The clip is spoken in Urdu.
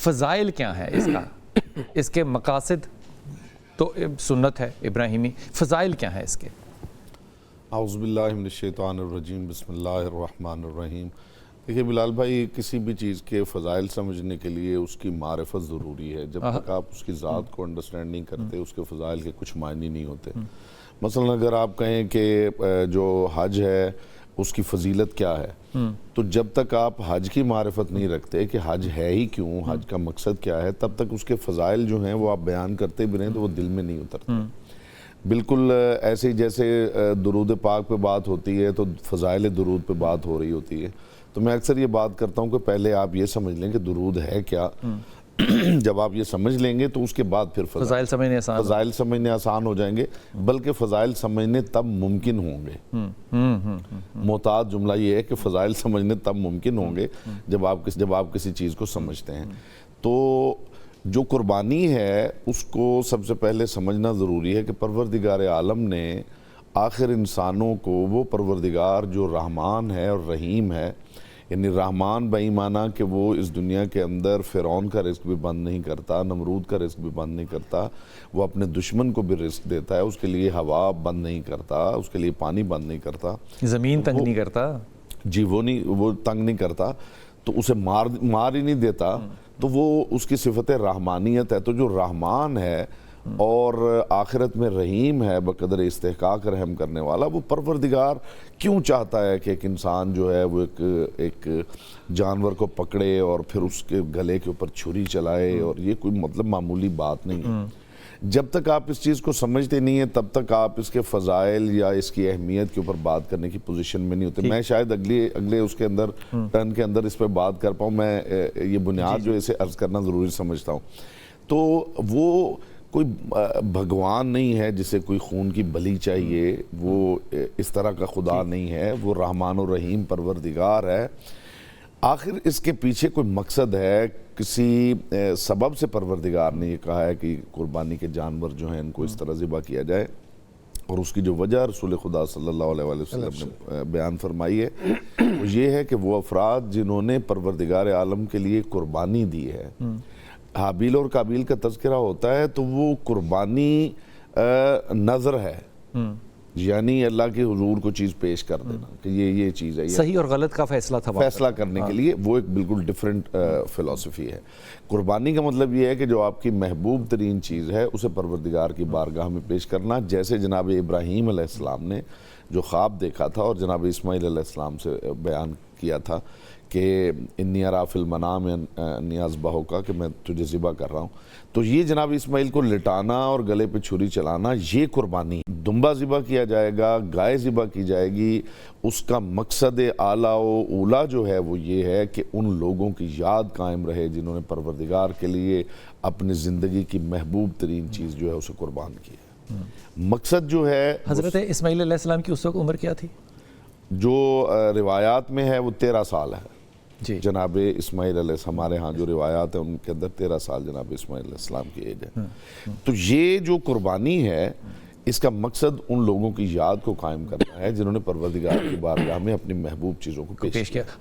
فضائل کیا ہیں اس کا؟ اس کے مقاصد تو سنت ہے ابراہیمی، فضائل کیا ہیں اس کے؟ اعوذ باللہ من الشیطان الرجیم، بسم اللہ الرحمن الرحیم۔ دیکھیے بلال بھائی، کسی بھی چیز کے فضائل سمجھنے کے لیے اس کی معرفت ضروری ہے۔ جب تک آپ اس کی ذات کو انڈرسٹینڈ نہیں کرتے، اس کے فضائل کے کچھ معنی نہیں ہوتے۔ مثلا اگر آپ کہیں کہ جو حج ہے اس کی فضیلت کیا ہے، تو جب تک آپ حج کی معرفت نہیں رکھتے کہ حج ہے ہی کیوں، حج کا مقصد کیا ہے، تب تک اس کے فضائل جو ہیں وہ آپ بیان کرتے بھی رہیں تو وہ دل میں نہیں اترتے۔ بالکل ایسے ہی جیسے درود پاک پہ بات ہوتی ہے تو فضائل درود پہ بات ہو رہی ہوتی ہے، تو میں اکثر یہ بات کرتا ہوں کہ پہلے آپ یہ سمجھ لیں کہ درود ہے کیا۔ جب آپ یہ سمجھ لیں گے تو اس کے بعد پھر فضائل سمجھنے آسان ہو جائیں گے، بلکہ فضائل سمجھنے تب ممکن ہوں گے۔ محتاط جملہ یہ ہے کہ فضائل سمجھنے تب ممکن ہوں گے جب آپ کسی چیز کو سمجھتے ہیں۔ تو جو قربانی ہے اس کو سب سے پہلے سمجھنا ضروری ہے کہ پروردگار عالم نے آخر انسانوں کو، وہ پروردگار جو رحمان ہے اور رحیم ہے، یعنی رحمان بئی معنی کہ وہ اس دنیا کے اندر فرعون کا رزق بھی بند نہیں کرتا، نمرود کا رزق بھی بند نہیں کرتا، وہ اپنے دشمن کو بھی رزق دیتا ہے، اس کے لیے ہوا بند نہیں کرتا، اس کے لیے پانی بند نہیں کرتا، زمین تنگ نہیں کرتا، جی وہ تنگ نہیں کرتا، تو اسے مار ہی نہیں دیتا، تو وہ اس کی صفت رحمانیت ہے۔ تو جو رحمان ہے اور آخرت میں رحیم ہے، بقدر استحقاق رحم کرنے والا، وہ پروردگار کیوں چاہتا ہے کہ ایک انسان جو ہے وہ ایک جانور کو پکڑے اور پھر اس کے گلے کے اوپر چھری چلائے، اور یہ کوئی مطلب معمولی بات نہیں ہے۔ جب تک آپ اس چیز کو سمجھتے نہیں ہیں تب تک آپ اس کے فضائل یا اس کی اہمیت کے اوپر بات کرنے کی پوزیشن میں نہیں ہوتے۔ میں شاید اگلے اس کے اندر ٹرن کے اندر اس پہ بات کر پاؤں، میں یہ بنیاد جو اسے عرض کرنا ضروری سمجھتا ہوں۔ تو وہ کوئی بھگوان نہیں ہے جسے کوئی خون کی بلی چاہیے، وہ اس طرح کا خدا نہیں ہے، وہ رحمان و رحیم پروردگار ہے۔ آخر اس کے پیچھے کوئی مقصد ہے، کسی سبب سے پروردگار نے یہ کہا ہے کہ قربانی کے جانور جو ہیں ان کو اس طرح ذبح کیا جائے، اور اس کی جو وجہ رسول خدا صلی اللہ علیہ وسلم نے بیان فرمائی ہے وہ یہ ہے کہ وہ افراد جنہوں نے پروردگار عالم کے لیے قربانی دی ہے، حابیل اور قابیل کا تذکرہ ہوتا ہے تو وہ قربانی نظر ہے، یعنی اللہ کے حضور کو چیز پیش کر دینا کہ یہ چیز ہے، صحیح اور غلط کا فیصلہ کرنے کے لیے، وہ ایک بالکل ڈیفرنٹ فلسفی ہے۔ قربانی کا مطلب یہ ہے کہ جو آپ کی محبوب ترین چیز ہے اسے پروردگار کی بارگاہ میں پیش کرنا، جیسے جناب ابراہیم علیہ السلام نے جو خواب دیکھا تھا اور جناب اسماعیل علیہ السلام سے بیان کیا تھا کہ انی ارا فی المنام انی اذبحک، کہ میں تجھے ذبح کر رہا ہوں، تو یہ جناب اسماعیل کو لٹانا اور گلے پہ چھری چلانا یہ قربانی ہے۔ دمبا ذبح کیا جائے گا، گائے ذبح کی جائے گی، اس کا مقصد اعلیٰ و اولیٰ جو ہے وہ یہ ہے کہ ان لوگوں کی یاد قائم رہے جنہوں نے پروردگار کے لیے اپنی زندگی کی محبوب ترین چیز جو ہے اسے قربان کی ہے۔ مقصد جو ہے، حضرت اسماعیل علیہ السلام کی اس وقت عمر کیا تھی؟ جو روایات میں ہے وہ 13 سال ہے جی، جناب اسماعیل علیہ السلام، ہمارے ہاں جو روایات ہیں ان کے اندر 13 سال جناب اسماعیل علیہ السلام کی ایج ہے۔ تو یہ جو قربانی ہے اس کا مقصد ان لوگوں کی یاد کو قائم کرنا ہے جنہوں نے پروردگار کی بارگاہ میں اپنی محبوب چیزوں کو پیش کیا۔